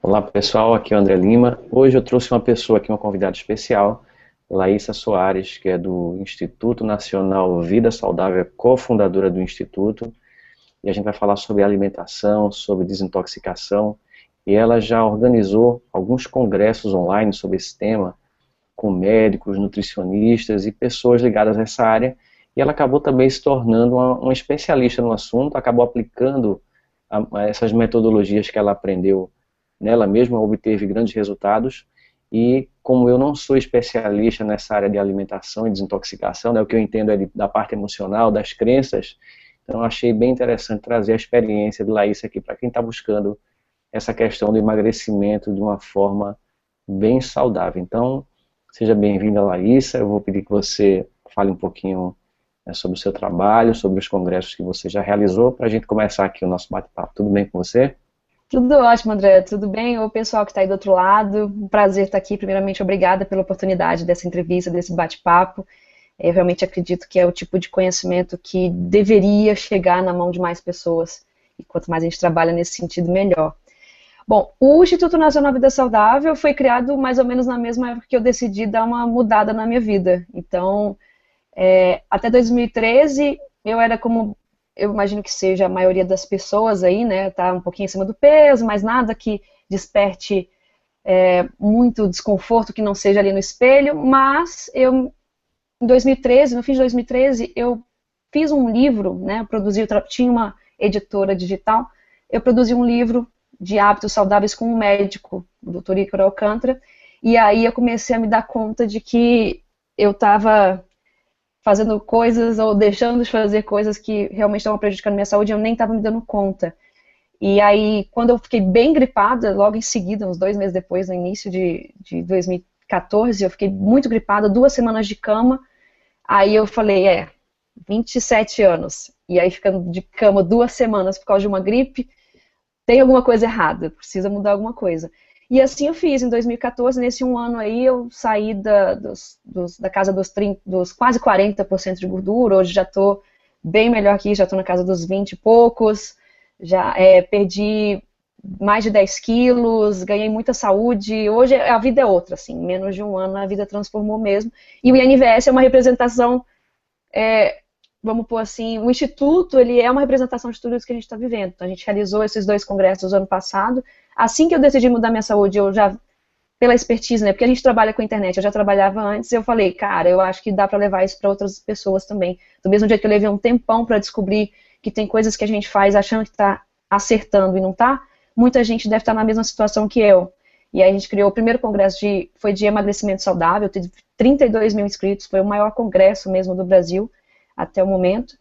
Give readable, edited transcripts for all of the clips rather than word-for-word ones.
Olá pessoal, aqui é o André Lima. Hoje eu trouxe uma pessoa aqui, uma convidada especial, Laísa Soares, que é do Instituto Nacional Vida Saudável, é cofundadora do Instituto, e a gente vai falar sobre alimentação, sobre desintoxicação, e ela já organizou alguns congressos online sobre esse tema, com médicos, nutricionistas e pessoas ligadas a essa área, e ela acabou também se tornando uma especialista no assunto, acabou aplicando essas metodologias que ela aprendeu nela mesma, obteve grandes resultados, e como eu não sou especialista nessa área de alimentação e desintoxicação, né, o que eu entendo é da parte emocional, das crenças, então eu achei bem interessante trazer a experiência de Laísa aqui para quem está buscando essa questão do emagrecimento de uma forma bem saudável. Então, seja bem-vinda, Laísa. Eu vou pedir que você fale um pouquinho, né, sobre o seu trabalho, sobre os congressos que você já realizou, para a gente começar aqui o nosso bate-papo. Tudo bem com você? Tudo ótimo, André. Tudo bem? O pessoal que está aí do outro lado, um prazer estar aqui. Primeiramente, obrigada pela oportunidade dessa entrevista, desse bate-papo. Eu realmente acredito que é o tipo de conhecimento que deveria chegar na mão de mais pessoas. E quanto mais a gente trabalha nesse sentido, melhor. Bom, o Instituto Nacional Vida Saudável foi criado mais ou menos na mesma época que eu decidi dar uma mudada na minha vida. Então, até 2013, eu era como eu imagino que seja a maioria das pessoas aí, né, tá um pouquinho acima do peso, mas nada que desperte muito desconforto que não seja ali no espelho, mas eu, em 2013, no fim de 2013, eu fiz um livro, né, tinha uma editora digital, eu produzi um livro de hábitos saudáveis com um médico, o Dr. Ícaro Alcântara, e aí eu comecei a me dar conta de que eu estava fazendo coisas ou deixando de fazer coisas que realmente estavam prejudicando a minha saúde e eu nem estava me dando conta. E aí, quando eu fiquei bem gripada, logo em seguida, uns 2 meses depois, no início de 2014, eu fiquei muito gripada, 2 semanas de cama, aí eu falei, 27 anos, e aí ficando de cama 2 semanas por causa de uma gripe, tem alguma coisa errada, precisa mudar alguma coisa. E assim eu fiz, em 2014, nesse um ano aí, eu saí da casa dos quase 40% de gordura, hoje já estou bem melhor que isso, já estou na casa dos 20 e poucos, já perdi mais de 10 quilos, ganhei muita saúde, hoje a vida é outra, assim, em menos de um ano a vida transformou mesmo. E o INVS é uma representação, vamos pôr assim, o Instituto, ele é uma representação de tudo isso que a gente está vivendo. Então, a gente realizou esses 2 congressos no ano passado. Assim que eu decidi mudar minha saúde, eu já, pela expertise, né, porque a gente trabalha com a internet, eu já trabalhava antes, eu falei, cara, eu acho que dá para levar isso para outras pessoas também. Do mesmo jeito que eu levei um tempão para descobrir que tem coisas que a gente faz achando que está acertando e não está, muita gente deve estar na mesma situação que eu. E aí a gente criou o primeiro congresso, foi de emagrecimento saudável, teve 32 mil inscritos, foi o maior congresso mesmo do Brasil até o momento.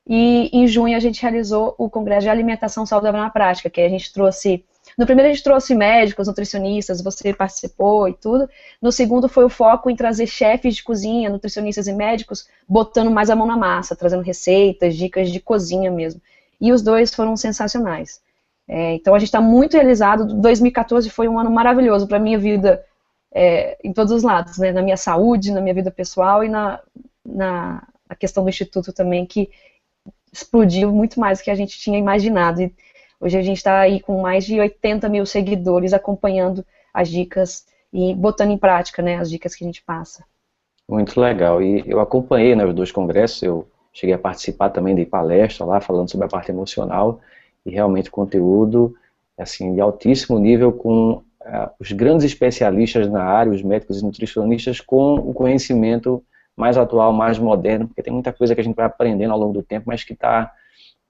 E em junho a gente realizou o Congresso de Alimentação Saudável na Prática, que a gente trouxe... No primeiro a gente trouxe médicos, nutricionistas, você participou e tudo. No segundo foi o foco em trazer chefes de cozinha, nutricionistas e médicos, botando mais a mão na massa, trazendo receitas, dicas de cozinha mesmo. E os 2 foram sensacionais. Então a gente está muito realizado. 2014 foi um ano maravilhoso para a minha vida, em todos os lados, né? Na minha saúde, na minha vida pessoal e na questão do Instituto também, que explodiu muito mais do que a gente tinha imaginado. E hoje a gente está aí com mais de 80 mil seguidores acompanhando as dicas e botando em prática, né, as dicas que a gente passa. Muito legal. E eu acompanhei, né, os 2 congressos, eu cheguei a participar também de palestra lá, falando sobre a parte emocional, e realmente conteúdo assim, de altíssimo nível, com os grandes especialistas na área, os médicos e nutricionistas, com o conhecimento mais atual, mais moderno, porque tem muita coisa que a gente vai aprendendo ao longo do tempo, mas que está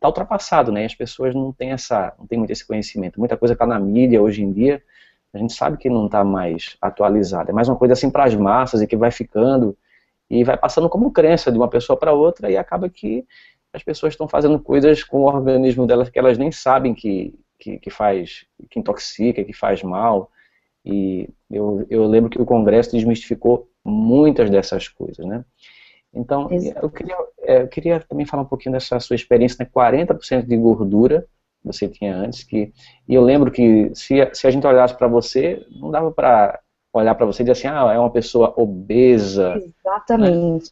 ultrapassado, né? As pessoas não têm muito esse conhecimento. Muita coisa está na mídia hoje em dia, a gente sabe que não está mais atualizada. É mais uma coisa assim para as massas e que vai ficando e vai passando como crença de uma pessoa para outra e acaba que as pessoas estão fazendo coisas com o organismo delas que elas nem sabem que faz, que intoxica, que faz mal. E eu lembro que o Congresso desmistificou muitas dessas coisas, né? Então, eu queria também falar um pouquinho dessa sua experiência, né? 40% de gordura que você tinha antes, e eu lembro que se a gente olhasse para você, não dava para olhar para você e dizer assim, é uma pessoa obesa, né? Exatamente.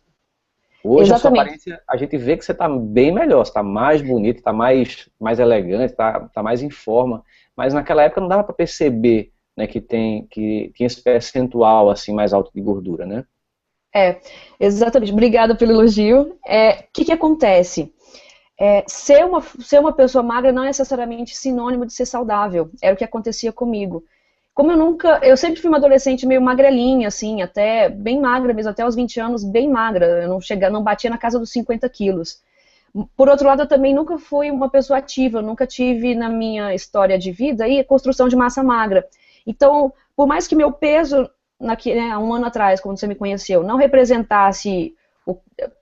Hoje a sua Exatamente. aparência, a gente vê que você está bem melhor, você está mais bonito, está mais elegante, está mais em forma. mas naquela época não dava para perceber, né, que tinha esse percentual assim mais alto de gordura, né? Exatamente. Obrigada pelo elogio. O que acontece? Ser uma pessoa magra não é necessariamente sinônimo de ser saudável. Era o que acontecia comigo. Como eu sempre fui uma adolescente meio magrelinha, assim, até bem magra mesmo, até os 20 anos, bem magra. Eu não batia na casa dos 50 quilos. Por outro lado, eu também nunca fui uma pessoa ativa, eu nunca tive na minha história de vida aí construção de massa magra. Então, por mais que meu peso, há um ano atrás, quando você me conheceu, não representasse,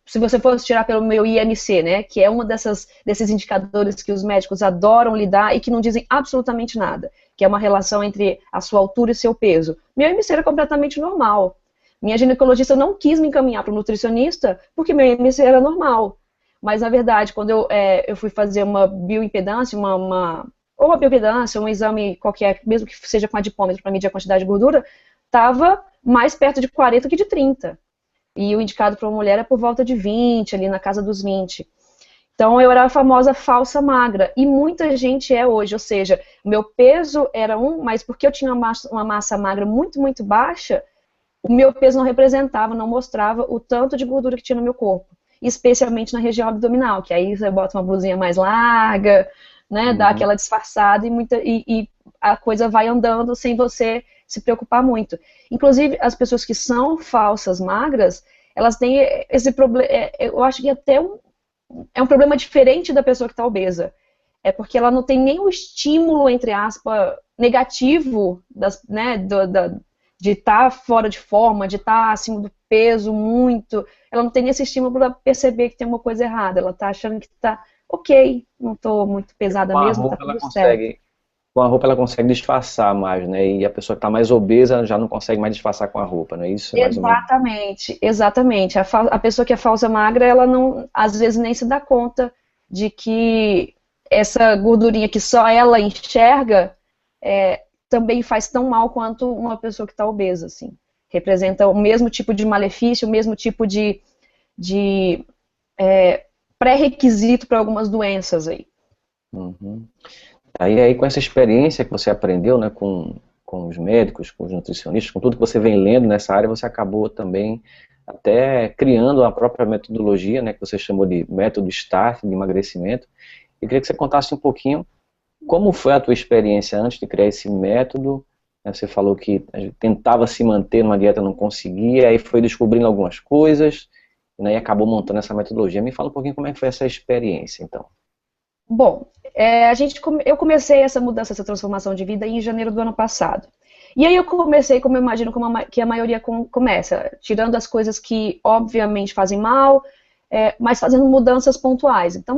se você fosse tirar pelo meu IMC, né, que é uma desses indicadores que os médicos adoram lidar e que não dizem absolutamente nada, que é uma relação entre a sua altura e seu peso. Meu IMC era completamente normal. Minha ginecologista não quis me encaminhar para o nutricionista porque meu IMC era normal. Mas, na verdade, quando eu fui fazer uma bioimpedância, ou uma bioimpedância, um exame qualquer, mesmo que seja com adipômetro para medir a quantidade de gordura, estava mais perto de 40 que de 30. E o indicado para uma mulher é por volta de 20, ali na casa dos 20. Então, eu era a famosa falsa magra. E muita gente é hoje, ou seja, meu peso era mas porque eu tinha uma massa magra muito, muito baixa, o meu peso não representava, não mostrava o tanto de gordura que tinha no meu corpo. Especialmente na região abdominal, que aí você bota uma blusinha mais larga, né, dá aquela disfarçada e a coisa vai andando sem você se preocupar muito. Inclusive, as pessoas que são falsas magras, elas têm esse problema, eu acho que até é um problema diferente da pessoa que está obesa. É porque ela não tem nenhum estímulo, entre aspas, negativo de estar fora de forma, de estar acima do peso muito. Ela não tem esse estímulo para perceber que tem uma coisa errada. Ela está achando que está ok, não estou muito pesada mesmo, está tudo certo. Com a roupa ela consegue disfarçar mais, né? E a pessoa que está mais obesa já não consegue mais disfarçar com a roupa, não é isso? Mais ou menos. Exatamente. A pessoa que é falsa magra, ela não, às vezes nem se dá conta de que essa gordurinha que só ela enxerga também faz tão mal quanto uma pessoa que está obesa, assim. Representa o mesmo tipo de malefício, o mesmo tipo de pré-requisito para algumas doenças aí. Uhum. Aí com essa experiência que você aprendeu, né, com os médicos, com os nutricionistas, com tudo que você vem lendo nessa área, você acabou também até criando a própria metodologia, né, que você chamou de método START, de emagrecimento. Eu queria que você contasse um pouquinho como foi a tua experiência antes de criar esse método. Você falou que tentava se manter numa dieta, não conseguia, aí foi descobrindo algumas coisas, né, e acabou montando essa metodologia. Me fala um pouquinho como é que foi essa experiência, então. Bom, eu comecei essa mudança, essa transformação de vida em janeiro do ano passado. E aí eu comecei, como eu imagino que a maioria começa, tirando as coisas que obviamente fazem mal, mas fazendo mudanças pontuais. Então,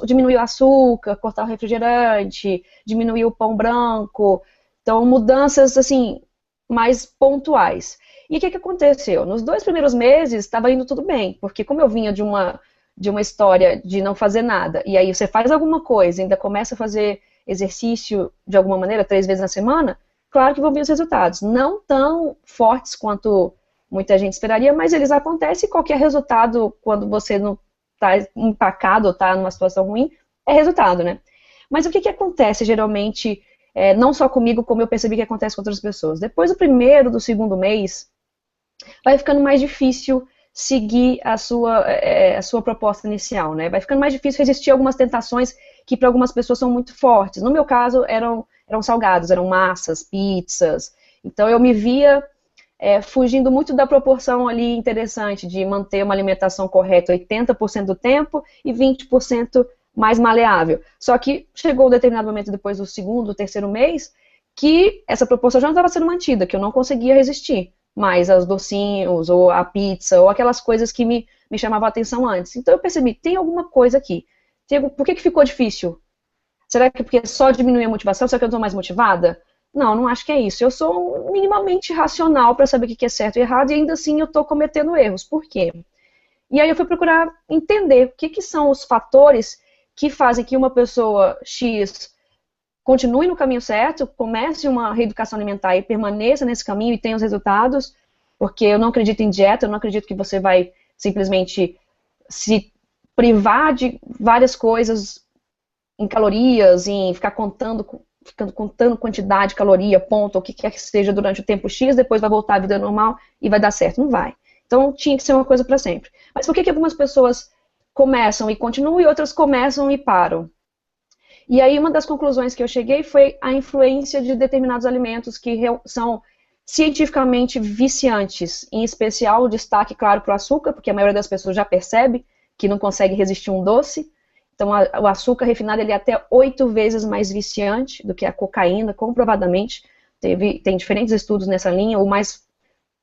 diminuir o açúcar, cortar o refrigerante, diminuir o pão branco. Então, mudanças, assim, mais pontuais. E o que aconteceu? Nos 2 primeiros meses, estava indo tudo bem, porque como eu vinha de uma história de não fazer nada, e aí você faz alguma coisa, ainda começa a fazer exercício de alguma maneira, 3 vezes na semana, claro que vão vir os resultados. Não tão fortes quanto muita gente esperaria, mas eles acontecem e qualquer resultado, quando você não está empacado ou está numa situação ruim, é resultado, né? Mas o que acontece geralmente, não só comigo, como eu percebi que acontece com outras pessoas? Depois do primeiro, do segundo mês, vai ficando mais difícil seguir a sua proposta inicial, né? Vai ficando mais difícil resistir a algumas tentações que para algumas pessoas são muito fortes. No meu caso, eram salgados, eram massas, pizzas. Então eu me via fugindo muito da proporção ali interessante de manter uma alimentação correta 80% do tempo e 20% mais maleável. Só que chegou um determinado momento depois do segundo, terceiro mês, que essa proporção já não estava sendo mantida, que eu não conseguia resistir mais aos docinhos, ou a pizza, ou aquelas coisas que me chamavam a atenção antes. Então eu percebi, tem alguma coisa aqui. Por que ficou difícil? Será que porque só diminuir a motivação? Será que eu estou mais motivada? Não acho que é isso. Eu sou minimamente racional para saber o que é certo e errado, e ainda assim eu estou cometendo erros. Por quê? E aí eu fui procurar entender o que são os fatores que fazem que uma pessoa X continue no caminho certo, comece uma reeducação alimentar e permaneça nesse caminho e tenha os resultados, porque eu não acredito em dieta, eu não acredito que você vai simplesmente se privar de várias coisas em calorias, em ficar contando ficando contando quantidade, caloria, ponto, o que quer que seja durante o tempo X, depois vai voltar à vida normal e vai dar certo. Não vai. Então tinha que ser uma coisa para sempre. Mas por que algumas pessoas começam e continuam e outras começam e param? E aí uma das conclusões que eu cheguei foi a influência de determinados alimentos que são cientificamente viciantes, em especial o destaque, claro, para o açúcar, porque a maioria das pessoas já percebe que não consegue resistir a um doce. Então o açúcar refinado ele é até 8 vezes mais viciante do que a cocaína, comprovadamente. Tem diferentes estudos nessa linha. O mais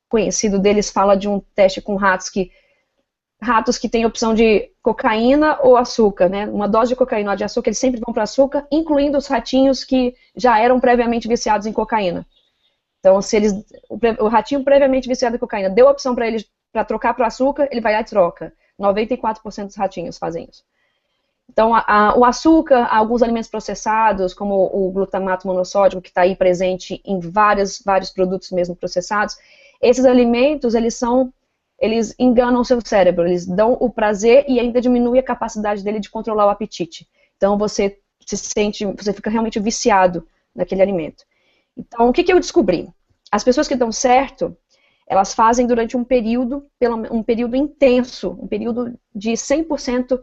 conhecido deles fala de um teste com ratos que têm opção de cocaína ou açúcar, né? Uma dose de cocaína ou de açúcar, eles sempre vão para açúcar, incluindo os ratinhos que já eram previamente viciados em cocaína. Então, se o ratinho previamente viciado em cocaína deu a opção para ele para trocar para o açúcar, ele vai lá e troca. 94% dos ratinhos fazem isso. Então, o açúcar, alguns alimentos processados, como o glutamato monossódico, que está aí presente em vários produtos mesmo processados, esses alimentos, eles enganam o seu cérebro, eles dão o prazer e ainda diminui a capacidade dele de controlar o apetite. Então, você fica realmente viciado naquele alimento. Então, o que eu descobri? As pessoas que dão certo, elas fazem durante um período intenso, um período de 100%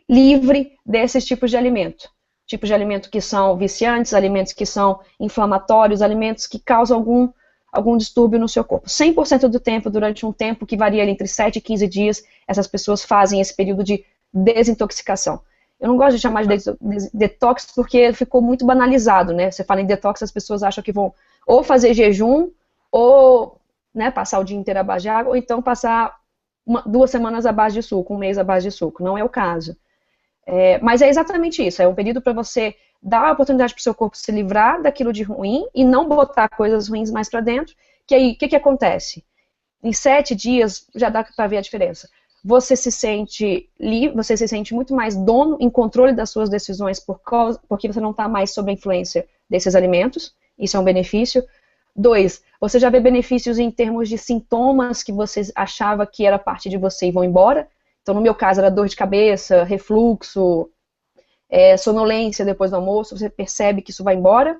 livre desses tipos de alimento. Tipos de alimento que são viciantes, alimentos que são inflamatórios, alimentos que causam algum distúrbio no seu corpo. 100% do tempo, durante um tempo que varia entre 7 e 15 dias, essas pessoas fazem esse período de desintoxicação. Eu não gosto de chamar de detox porque ficou muito banalizado, né? Você fala em detox, as pessoas acham que vão ou fazer jejum, ou, né, passar o dia inteiro à base de água, ou então passar 2 semanas à base de suco, 1 mês à base de suco. Não é o caso. Mas é exatamente isso, é um período para você dar a oportunidade para o seu corpo se livrar daquilo de ruim e não botar coisas ruins mais para dentro, que aí, o que acontece? Em 7 dias já dá para ver a diferença. Você se sente livre, você se sente muito mais dono, em controle das suas decisões, porque você não está mais sob a influência desses alimentos, isso é um benefício. 2, você já vê benefícios em termos de sintomas que você achava que era parte de você e vão embora. Então, no meu caso, era dor de cabeça, refluxo, sonolência depois do almoço, você percebe que isso vai embora.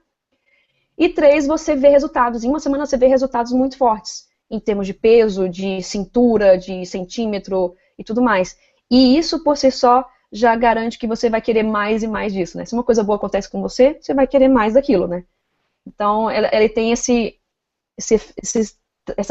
E 3, você vê resultados. Em 1 semana você vê resultados muito fortes, em termos de peso, de cintura, de centímetro e tudo mais. E isso, por si só, já garante que você vai querer mais e mais disso, né? Se uma coisa boa acontece com você, você vai querer mais daquilo, né? Então, ele tem essa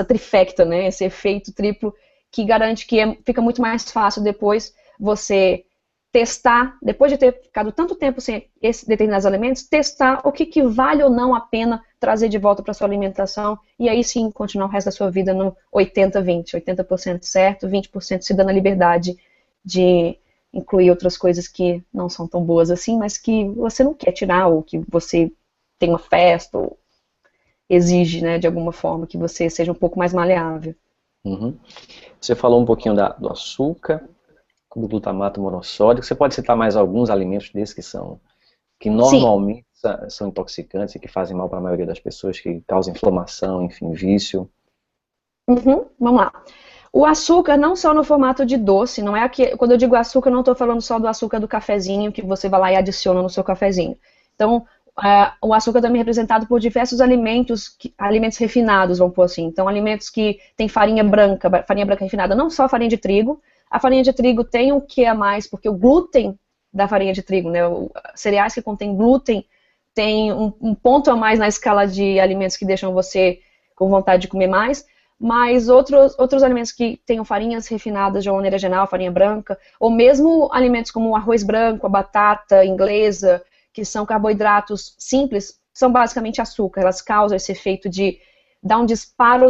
trifecta, né? Esse efeito triplo que garante que fica muito mais fácil depois você testar, depois de ter ficado tanto tempo sem esses determinados alimentos, testar o que vale ou não a pena trazer de volta para sua alimentação e aí sim continuar o resto da sua vida no 80-20, 80% certo, 20% se dando a liberdade de incluir outras coisas que não são tão boas assim, mas que você não quer tirar ou que você tem uma festa ou exige, né, de alguma forma que você seja um pouco mais maleável. Uhum. Você falou um pouquinho do açúcar, do glutamato monossódico. Você pode citar mais alguns alimentos desses que normalmente são intoxicantes e que fazem mal para a maioria das pessoas, que causam inflamação, enfim, vício? Vamos lá. O açúcar não só no formato de doce, não é quando eu digo açúcar, eu não estou falando só do açúcar do cafezinho que você vai lá e adiciona no seu cafezinho. Então, o açúcar também é representado por diversos alimentos refinados, vamos pôr assim. Então, alimentos que têm farinha branca refinada, não só farinha de trigo. A farinha de trigo tem um que a mais, porque o glúten da farinha de trigo, né, cereais que contêm glúten, tem um ponto a mais na escala de alimentos que deixam você com vontade de comer mais, mas outros alimentos que tenham farinhas refinadas de uma maneira geral, farinha branca, ou mesmo alimentos como o arroz branco, a batata inglesa, que são carboidratos simples, são basicamente açúcar. Elas causam esse efeito de dar um disparo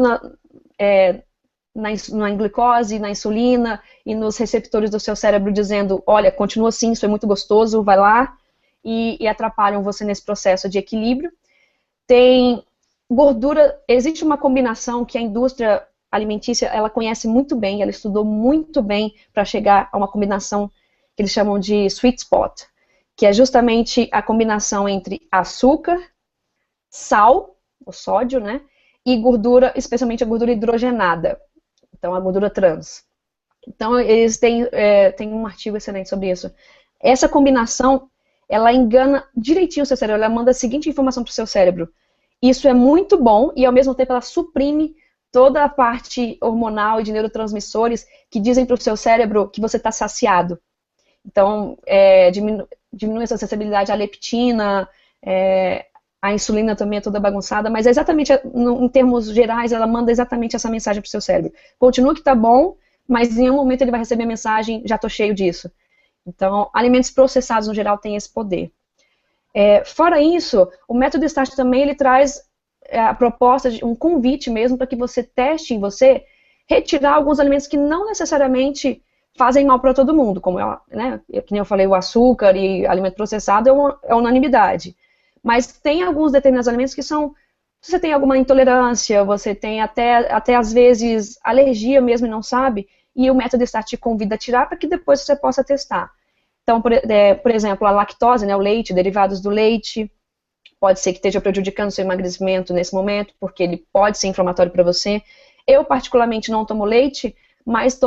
na glicose, na insulina e nos receptores do seu cérebro dizendo, olha, continua assim, isso é muito gostoso, vai lá, e atrapalham você nesse processo de equilíbrio. Tem gordura, existe uma combinação que a indústria alimentícia, ela conhece muito bem, ela estudou muito bem para chegar a uma combinação que eles chamam de sweet spot, que é justamente a combinação entre açúcar, sal, o sódio, né, e gordura, especialmente a gordura hidrogenada, então a gordura trans. Então eles têm um artigo excelente sobre isso. Essa combinação, ela engana direitinho o seu cérebro, ela manda a seguinte informação para o seu cérebro. Isso é muito bom e, ao mesmo tempo, ela suprime toda a parte hormonal e de neurotransmissores que dizem para o seu cérebro que você está saciado. Então, diminui essa sensibilidade à leptina, a insulina também é toda bagunçada, mas exatamente, em termos gerais, ela manda exatamente essa mensagem para o seu cérebro. Continua que está bom, mas em um momento ele vai receber a mensagem, já estou cheio disso. Então, alimentos processados, no geral, têm esse poder. Fora isso, o método START também ele traz a proposta de um convite mesmo para que você teste em você retirar alguns alimentos que não necessariamente fazem mal para todo mundo, como que nem eu falei, o açúcar e alimento processado é unanimidade. Mas tem alguns determinados alimentos que são, se você tem alguma intolerância, você tem até às vezes alergia mesmo e não sabe, e o método START te convida a tirar para que depois você possa testar. Então, por exemplo, a lactose, né, o leite, derivados do leite, pode ser que esteja prejudicando o seu emagrecimento nesse momento, porque ele pode ser inflamatório para você. Eu, particularmente, não tomo leite, mas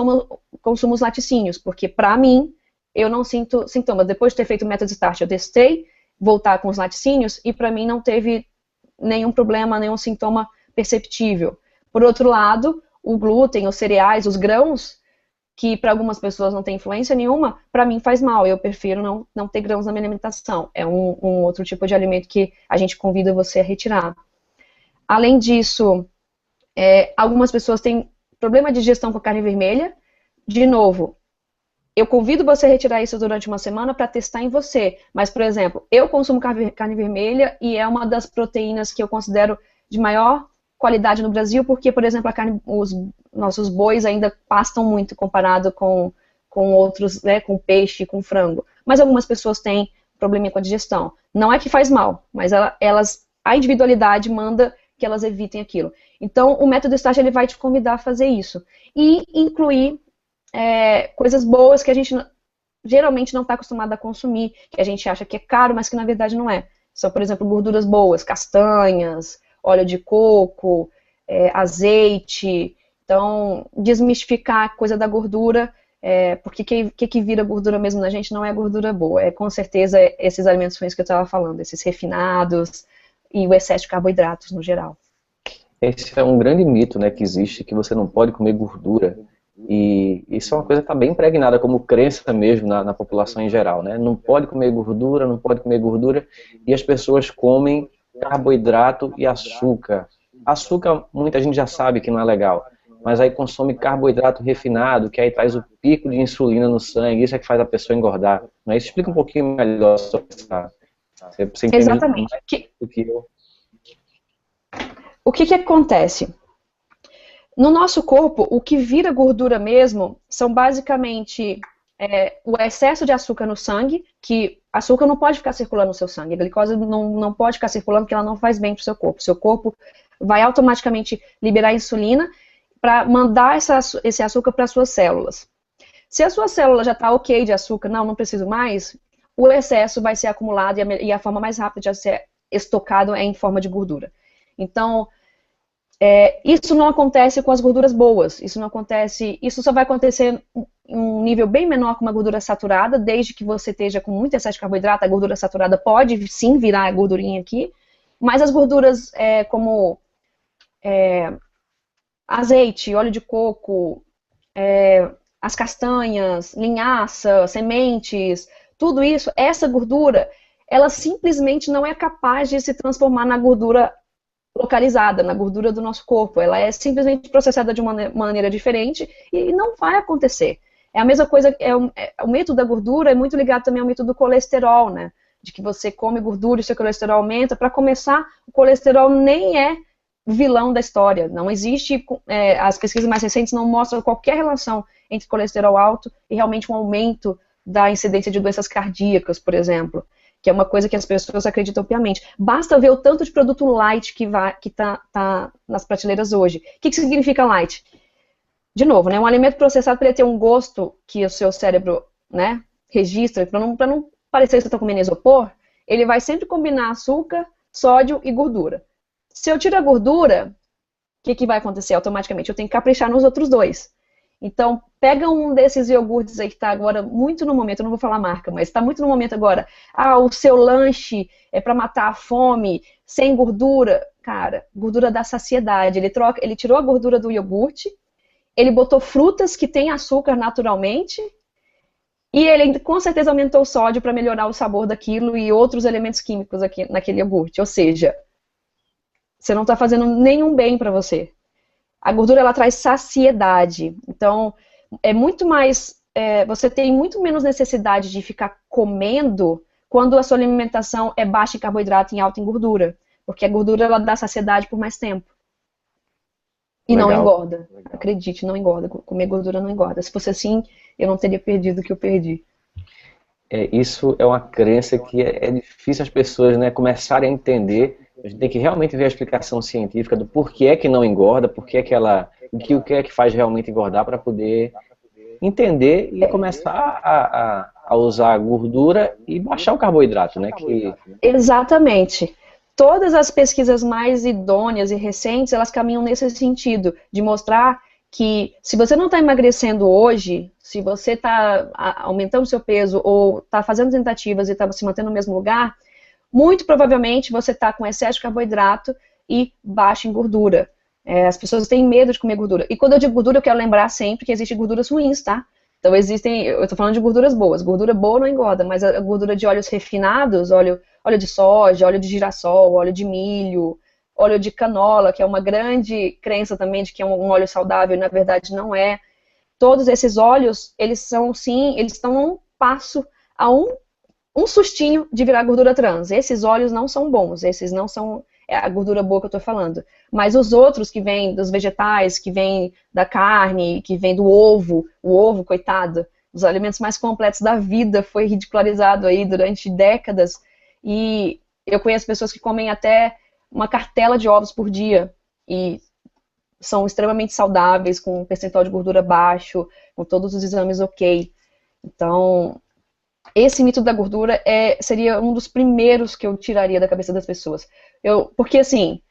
consumo os laticínios, porque, para mim, eu não sinto sintomas. Depois de ter feito o método START, eu testei voltar com os laticínios, e para mim não teve nenhum problema, nenhum sintoma perceptível. Por outro lado, o glúten, os cereais, os grãos, que para algumas pessoas não tem influência nenhuma, para mim faz mal. Eu prefiro não ter grãos na minha alimentação. É um outro tipo de alimento que a gente convida você a retirar. Além disso, algumas pessoas têm problema de digestão com carne vermelha. De novo, eu convido você a retirar isso durante uma semana para testar em você. Mas, por exemplo, eu consumo carne vermelha e é uma das proteínas que eu considero de maior qualidade no Brasil, porque, por exemplo, os nossos bois ainda pastam muito comparado com outros, né, com peixe, com frango. Mas algumas pessoas têm probleminha com a digestão. Não é que faz mal, mas a individualidade manda que elas evitem aquilo. Então, o método START ele vai te convidar a fazer isso. E incluir coisas boas que a gente geralmente não está acostumado a consumir, que a gente acha que é caro, mas que na verdade não é. São, por exemplo, gorduras boas, castanhas, óleo de coco, azeite. Então, desmistificar a coisa da gordura, porque o que vira gordura mesmo na gente não é gordura boa. Com certeza esses alimentos ruins que eu estava falando, esses refinados e o excesso de carboidratos no geral. Esse é um grande mito, né, que existe, que você não pode comer gordura. E isso é uma coisa que está bem impregnada como crença mesmo na população em geral, né? Não pode comer gordura, não pode comer gordura, e as pessoas comem carboidrato e açúcar. Açúcar, muita gente já sabe que não é legal, mas aí consome carboidrato refinado, que aí traz o pico de insulina no sangue, isso é que faz a pessoa engordar. Não é isso? Explica um pouquinho melhor sobre essa. Você entende Exatamente. mais do que eu. O que acontece? No nosso corpo, o que vira gordura mesmo são basicamente o excesso de açúcar no sangue, que açúcar não pode ficar circulando no seu sangue, a glicose não pode ficar circulando porque ela não faz bem para o seu corpo. Seu corpo vai automaticamente liberar insulina para mandar esse açúcar para as suas células. Se a sua célula já está ok de açúcar, não preciso mais, o excesso vai ser acumulado e a forma mais rápida de ser estocado é em forma de gordura. Então, isso não acontece com as gorduras boas, isso só vai acontecer em um nível bem menor com uma gordura saturada, desde que você esteja com muito excesso de carboidrato, a gordura saturada pode sim virar a gordurinha aqui, mas as gorduras como azeite, óleo de coco, as castanhas, linhaça, sementes, tudo isso, essa gordura, ela simplesmente não é capaz de se transformar na gordura localizada, na gordura do nosso corpo. Ela é simplesmente processada de uma maneira diferente e não vai acontecer. É a mesma coisa, o mito da gordura é muito ligado também ao mito do colesterol, né? De que você come gordura e seu colesterol aumenta. Para começar, o colesterol nem é vilão da história. Não existe, as pesquisas mais recentes não mostram qualquer relação entre colesterol alto e realmente um aumento da incidência de doenças cardíacas, por exemplo, que é uma coisa que as pessoas acreditam piamente. Basta ver o tanto de produto light que tá nas prateleiras hoje. O que significa light? De novo, né, um alimento processado para ele ter um gosto que o seu cérebro, né, registra, para não parecer que você está comendo isopor, ele vai sempre combinar açúcar, sódio e gordura. Se eu tiro a gordura, o que vai acontecer automaticamente? Eu tenho que caprichar nos outros dois. Então, pega um desses iogurtes aí que está agora muito no momento, eu não vou falar a marca, mas está muito no momento agora. Ah, o seu lanche é para matar a fome, sem gordura. Cara, gordura da saciedade. Ele tirou a gordura do iogurte, ele botou frutas que têm açúcar naturalmente, e ele com certeza aumentou o sódio para melhorar o sabor daquilo e outros elementos químicos aqui naquele iogurte. Ou seja, você não está fazendo nenhum bem para você. A gordura, ela traz saciedade. Então, é muito mais... você tem muito menos necessidade de ficar comendo quando a sua alimentação é baixa em carboidrato e alta em gordura. Porque a gordura, ela dá saciedade por mais tempo. E Legal. não engorda. Legal. Acredite, não engorda. Comer gordura não engorda. Se fosse assim, eu não teria perdido o que eu perdi. Isso é uma crença que é difícil as pessoas, né, começarem a entender. A gente tem que realmente ver a explicação científica do porquê é que não engorda, o que é que faz realmente engordar, para poder entender e começar a usar a gordura e baixar o carboidrato, né? Exatamente. Todas as pesquisas mais idôneas e recentes, elas caminham nesse sentido, de mostrar que se você não está emagrecendo hoje, se você está aumentando seu peso ou está fazendo tentativas e está se mantendo no mesmo lugar, muito provavelmente você está com excesso de carboidrato e baixa em gordura. As pessoas têm medo de comer gordura. E quando eu digo gordura, eu quero lembrar sempre que existem gorduras ruins, tá? Então eu estou falando de gorduras boas. Gordura boa não engorda, mas a gordura de óleos refinados, óleo de soja, óleo de girassol, óleo de milho, óleo de canola, que é uma grande crença também de que é um óleo saudável, e na verdade não é. Todos esses óleos, eles estão a um passo, a um sustinho de virar gordura trans. Esses óleos não são bons, esses não são a gordura boa que eu estou falando. Mas os outros que vêm dos vegetais, que vêm da carne, que vêm do ovo, o ovo, coitado, os alimentos mais completos da vida, foi ridicularizado aí durante décadas. E eu conheço pessoas que comem até uma cartela de ovos por dia e são extremamente saudáveis, com um percentual de gordura baixo, com todos os exames ok. Então, esse mito da gordura seria um dos primeiros que eu tiraria da cabeça das pessoas. Porque, assim,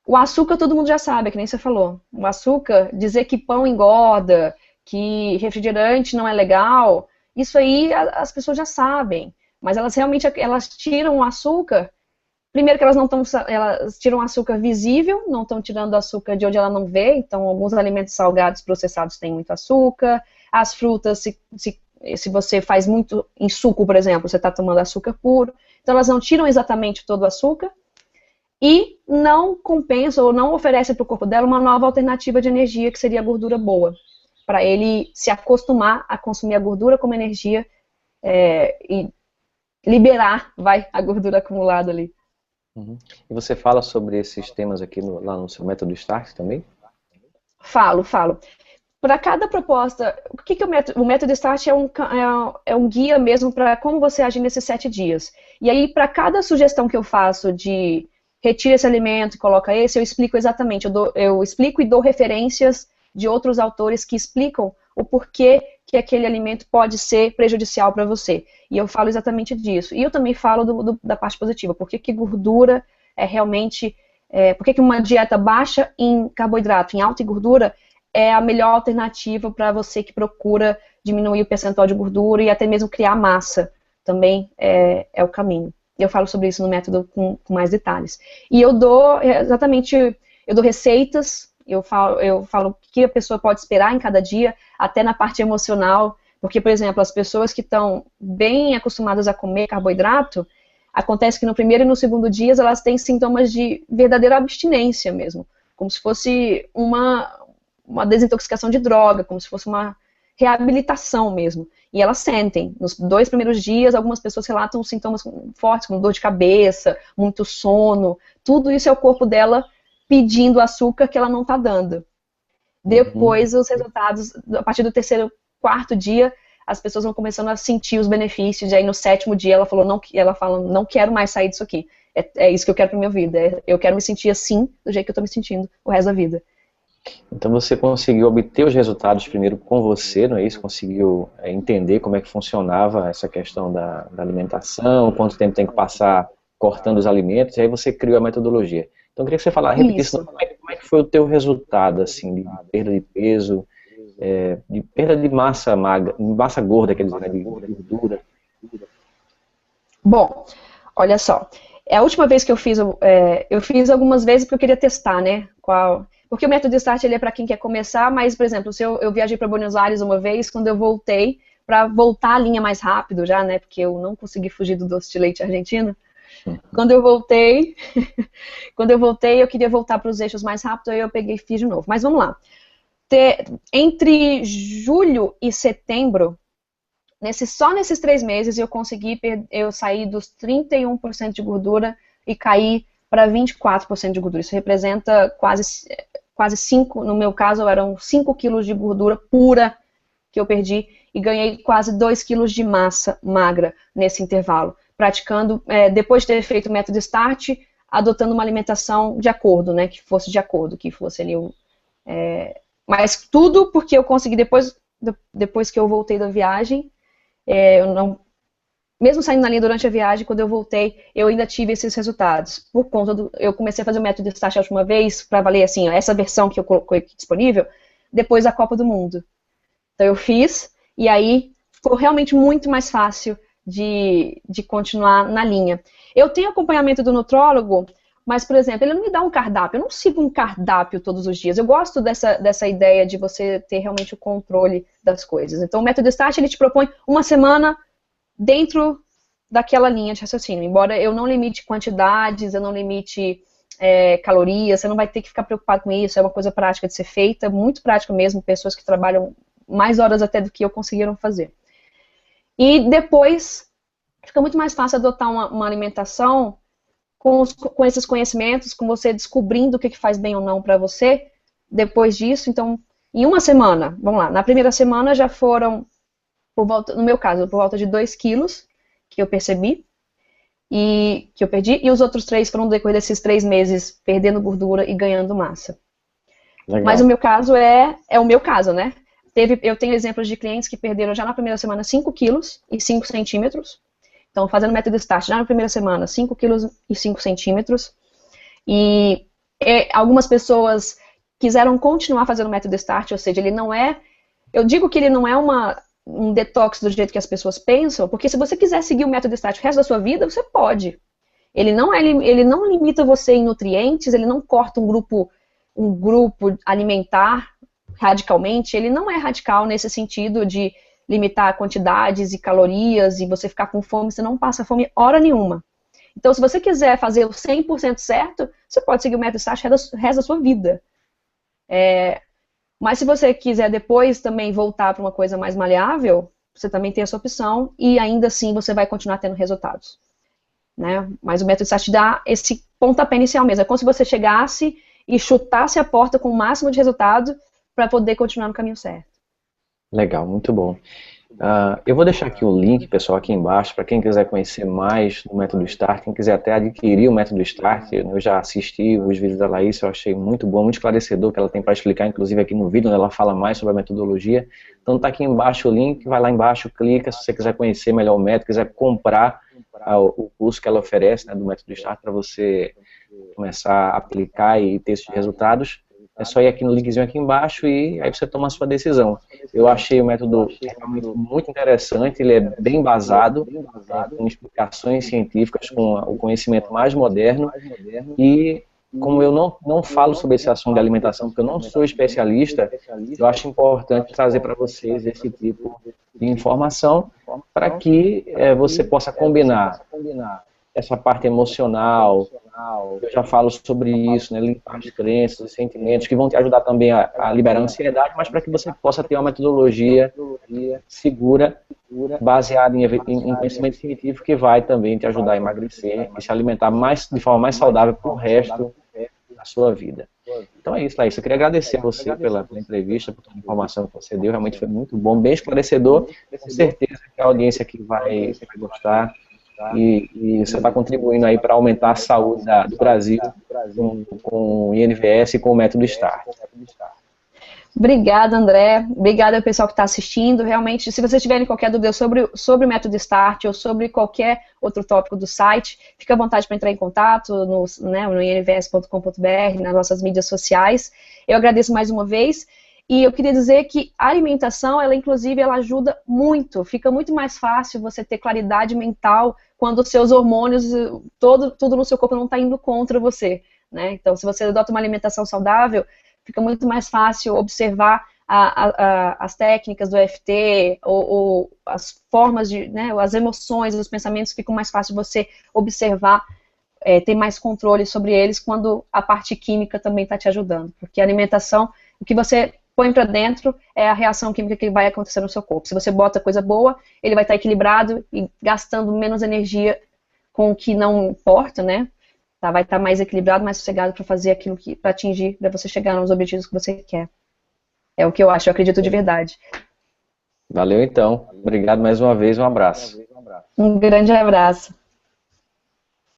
o açúcar todo mundo já sabe, é que nem você falou. O açúcar, dizer que pão engorda, que refrigerante não é legal, isso aí as pessoas já sabem. Mas elas realmente tiram o açúcar. Primeiro que elas tiram açúcar visível, não estão tirando açúcar de onde ela não vê. Então, alguns alimentos salgados processados têm muito açúcar. As frutas, se você faz muito em suco, por exemplo, você está tomando açúcar puro. Então, elas não tiram exatamente todo o açúcar e não compensam ou não oferecem para o corpo dela uma nova alternativa de energia, que seria a gordura boa, para ele se acostumar a consumir a gordura como energia e liberar a gordura acumulada ali. Uhum. E você fala sobre esses temas aqui lá no seu método START também? Falo. Para cada proposta, o método START é um guia mesmo para como você agir nesses 7 dias. E aí, para cada sugestão que eu faço de retira esse alimento e coloca esse, eu explico exatamente, eu explico e dou referências de outros autores que explicam o porquê que aquele alimento pode ser prejudicial para você. E eu falo exatamente disso. E eu também falo da parte positiva, porque que gordura é realmente... porque que uma dieta baixa em carboidrato, em alta em gordura, é a melhor alternativa para você que procura diminuir o percentual de gordura e até mesmo criar massa. Também é o caminho. Eu falo sobre isso no método com mais detalhes. E eu dou receitas, eu falo o que a pessoa pode esperar em cada dia, até na parte emocional, porque, por exemplo, as pessoas que estão bem acostumadas a comer carboidrato, acontece que no primeiro e no segundo dias elas têm sintomas de verdadeira abstinência mesmo, como se fosse uma desintoxicação de droga, como se fosse uma reabilitação mesmo. E elas sentem. Nos 2 primeiros dias, algumas pessoas relatam sintomas fortes, como dor de cabeça, muito sono. Tudo isso é o corpo dela pedindo açúcar que ela não está dando. Depois, os resultados, a partir do 3º, 4º dia, as pessoas vão começando a sentir os benefícios. E aí, no 7º dia, ela fala, não quero mais sair disso aqui. É isso que eu quero para minha vida. Eu quero me sentir assim, do jeito que eu estou me sentindo o resto da vida. Então você conseguiu obter os resultados primeiro com você, não é isso? Conseguiu entender como é que funcionava essa questão da alimentação, quanto tempo tem que passar cortando os alimentos, e aí você criou a metodologia. Então eu queria que você repetisse como é que foi o teu resultado, assim, de perda de peso, de perda de massa magra, massa gorda, quer dizer, né, de gordura. Bom, olha só, a última vez que eu fiz algumas vezes porque eu queria testar, né, porque o método Start ele é para quem quer começar, mas, por exemplo, se eu viajei para Buenos Aires uma vez, quando eu voltei, para voltar a linha mais rápido já, né, porque eu não consegui fugir do doce de leite argentino, quando eu voltei, eu queria voltar para os eixos mais rápido, aí eu peguei e fiz de novo. Mas vamos lá. Entre julho e setembro, só nesses 3 meses eu saí dos 31% de gordura e caí para 24% de gordura. Isso representa quase 5, no meu caso, eram 5 quilos de gordura pura que eu perdi e ganhei quase 2 quilos de massa magra nesse intervalo, praticando, depois de ter feito o método Start, adotando uma alimentação de acordo, né, que fosse de acordo, que fosse ali mas tudo porque eu consegui, depois que eu voltei da viagem, mesmo saindo na linha durante a viagem, quando eu voltei, eu ainda tive esses resultados. Por conta eu comecei a fazer o método Start a última vez, para valer assim, essa versão que eu coloquei aqui disponível, depois da Copa do Mundo. Então eu fiz, e aí ficou realmente muito mais fácil de continuar na linha. Eu tenho acompanhamento do nutrólogo, mas, por exemplo, ele não me dá um cardápio, eu não sigo um cardápio todos os dias. Eu gosto dessa ideia de você ter realmente o controle das coisas. Então, o método Start, ele te propõe uma semana dentro daquela linha de raciocínio. Embora eu não limite quantidades, eu não limite calorias, você não vai ter que ficar preocupado com isso, é uma coisa prática de ser feita, muito prática mesmo, pessoas que trabalham mais horas até do que eu conseguiram fazer. E depois, fica muito mais fácil adotar uma alimentação com esses conhecimentos, com você descobrindo o que faz bem ou não para você, depois disso. Então, em uma semana, vamos lá, na primeira semana já foram, no meu caso, por volta de 2 quilos que eu percebi, e que eu perdi, e os outros 3 foram no decorrer desses 3 meses, perdendo gordura e ganhando massa. Legal. Mas o meu caso é o meu caso, né? Eu tenho exemplos de clientes que perderam já na primeira semana 5 quilos e 5 centímetros. Então, fazendo o método Start já na primeira semana, 5 quilos e 5 centímetros. E algumas pessoas quiseram continuar fazendo o método Start, ou seja, ele não é... Eu digo que ele não é um detox do jeito que as pessoas pensam, porque se você quiser seguir o método Start o resto da sua vida, você pode. Ele não limita você em nutrientes, ele não corta um grupo alimentar radicalmente, ele não é radical nesse sentido de limitar quantidades e calorias e você ficar com fome, você não passa fome hora nenhuma. Então, se você quiser fazer o 100% certo, você pode seguir o método Start o resto da sua vida. Mas se você quiser depois também voltar para uma coisa mais maleável, você também tem essa opção e ainda assim você vai continuar tendo resultados. Né? Mas o método Start dá esse pontapé inicial mesmo. É como se você chegasse e chutasse a porta com o máximo de resultado para poder continuar no caminho certo. Legal, muito bom. Eu vou deixar aqui o link, pessoal, aqui embaixo, para quem quiser conhecer mais do método Start, quem quiser até adquirir o método Start. Eu já assisti os vídeos da Laís, eu achei muito bom, muito esclarecedor que ela tem para explicar, inclusive aqui no vídeo, onde ela fala mais sobre a metodologia. Então tá aqui embaixo o link, vai lá embaixo, clica, se você quiser conhecer melhor o método, quiser comprar o curso que ela oferece, né, do método Start, para você começar a aplicar e ter esses resultados. É só ir aqui no linkzinho aqui embaixo e aí você toma a sua decisão. Eu achei o método realmente muito interessante, ele é bem embasado, com explicações científicas, com o conhecimento mais moderno. E como eu não falo sobre esse assunto de alimentação, porque eu não sou especialista, eu acho importante trazer para vocês esse tipo de informação para que você possa combinar essa parte emocional. Eu já falo sobre isso, né, limpar as crenças, os sentimentos, que vão te ajudar também a liberar a ansiedade, mas para que você possa ter uma metodologia segura, baseada em conhecimento científico, que vai também te ajudar a emagrecer e se alimentar de forma mais saudável para o resto da sua vida. Então é isso, Laís. Eu queria agradecer a você pela entrevista, por toda a informação que você deu, realmente foi muito bom, bem esclarecedor, com certeza que a audiência aqui vai gostar. E você está contribuindo aí para aumentar a saúde do Brasil com o INVS e com o método Start. Obrigada, André. Obrigada ao pessoal que está assistindo. Realmente, se vocês tiverem qualquer dúvida sobre o método Start ou sobre qualquer outro tópico do site, fica à vontade para entrar em contato no invs.com.br, nas nossas mídias sociais. Eu agradeço mais uma vez. E eu queria dizer que a alimentação, ela inclusive, ela ajuda muito. Fica muito mais fácil você ter claridade mental quando os seus hormônios, tudo no seu corpo não está indo contra você, né? Então, se você adota uma alimentação saudável, fica muito mais fácil observar as técnicas do EFT, ou as formas de, né, as emoções, os pensamentos, ficam mais fácil você observar, ter mais controle sobre eles quando a parte química também está te ajudando. Porque a alimentação, o que você põe para dentro é a reação química que vai acontecer no seu corpo. Se você bota coisa boa, ele vai estar equilibrado e gastando menos energia com o que não importa, né? Tá, vai estar mais equilibrado, mais sossegado para fazer aquilo que, para atingir, para você chegar nos objetivos que você quer. É o que eu acho, eu acredito de verdade. Valeu então. Obrigado mais uma vez, um abraço. Um grande abraço.